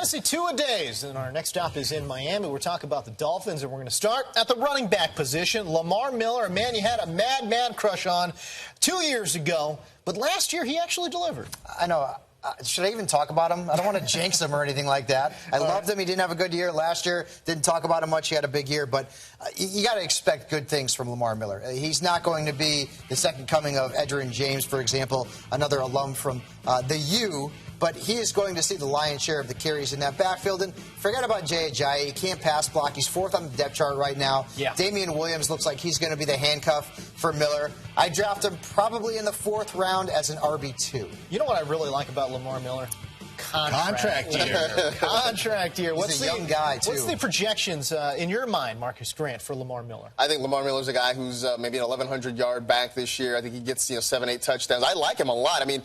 Fantasy two-a-days, and our next stop is in Miami. We're talking about the Dolphins, and we're going to start at the running back position. Lamar Miller, a man you had a madman crush on 2 years ago, but last year he actually delivered. I know. Should I even talk about him? I don't want to jinx him or anything like that. I loved him. He didn't have a good year last year. Didn't talk about him much. He had a big year. But you got to expect good things from Lamar Miller. He's not going to be the second coming of Edgerrin James, for example, another alum from the U. But he is going to see the lion's share of the carries in that backfield. And forget about Jay Ajayi. He can't pass block. He's fourth on the depth chart right now. Yeah. Damian Williams looks like he's going to be the handcuff for Miller. I draft him probably in the fourth round as an RB2. You know what I really like about Lamar Miller? Contract year. Contract year. He's a young guy, too. What's the projections in your mind, Marcus Grant, for Lamar Miller? I think Lamar Miller's a guy who's maybe an 1,100-yard back this year. I think he gets 7, 8 touchdowns. I like him a lot. I mean,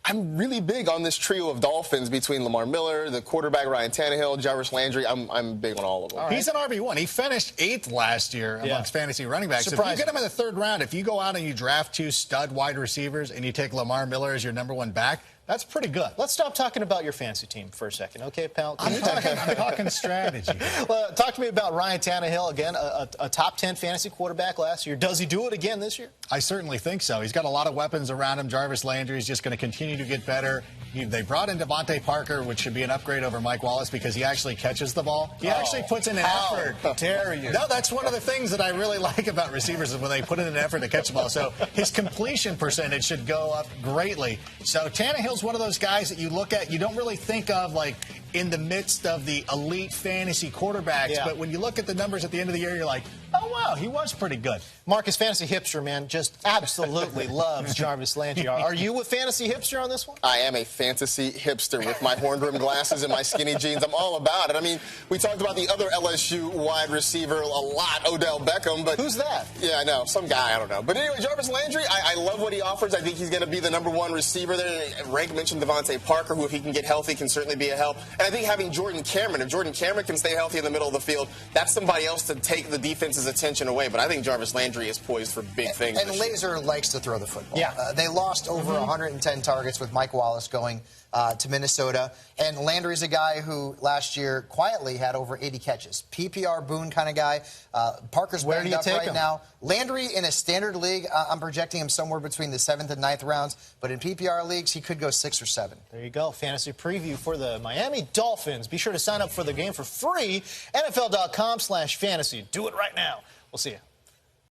I'm really big on this trio of Dolphins between Lamar Miller, the quarterback Ryan Tannehill, Jarvis Landry. I'm big on all of them. Right. He's an RB1. He finished 8th last year amongst fantasy running backs. Surprising. If you get him in the third round, if you go out and you draft 2 stud wide receivers and you take Lamar Miller as your #1 back, that's pretty good. Let's stop talking about your fantasy team for a second, okay, pal? I'm talking strategy. Well, talk to me about Ryan Tannehill, again, a top 10 fantasy quarterback last year. Does he do it again this year? I certainly think so. He's got a lot of weapons around him. Jarvis Landry is just going to continue to get better. They brought in Devontae Parker, which should be an upgrade over Mike Wallace because he actually catches the ball. He actually puts in an effort. How dare you? No, that's one of the things that I really like about receivers is when they put in an effort to catch the ball. So his completion percentage should go up greatly. So Tannehill's one of those guys that you look at, you don't really think of like in the midst of the elite fantasy quarterbacks, but when you look at the numbers at the end of the year, you're like, oh, wow, he was pretty good. Marcus, fantasy hipster, man, just absolutely loves Jarvis Landry. Are you a fantasy hipster on this one? I am a fantasy hipster with my horn-rimmed glasses and my skinny jeans. I'm all about it. I mean, we talked about the other LSU wide receiver a lot, Odell Beckham. But who's that? Yeah, I know. Some guy, I don't know. But anyway, Jarvis Landry, I love what he offers. I think he's going to be the #1 receiver there. Rank mentioned Devontae Parker, who, if he can get healthy, can certainly be a help. And I think having Jordan Cameron, if Jordan Cameron can stay healthy in the middle of the field, that's somebody else to take the defense's attention away. But I think Jarvis Landry is poised for big things. And Laser likes to throw the football. Yeah. They lost over 110 targets with Mike Wallace going to Minnesota. And Landry's a guy who last year quietly had over 80 catches. PPR boon kind of guy. Parker's banged up right now. Landry in a standard league, I'm projecting him somewhere between the 7th and 9th rounds. But in PPR leagues, he could go 6 or 7. There you go. Fantasy preview for the Miami Dolphins. Be sure to sign up for the game for free. NFL.com/fantasy. Do it right now. We'll see you.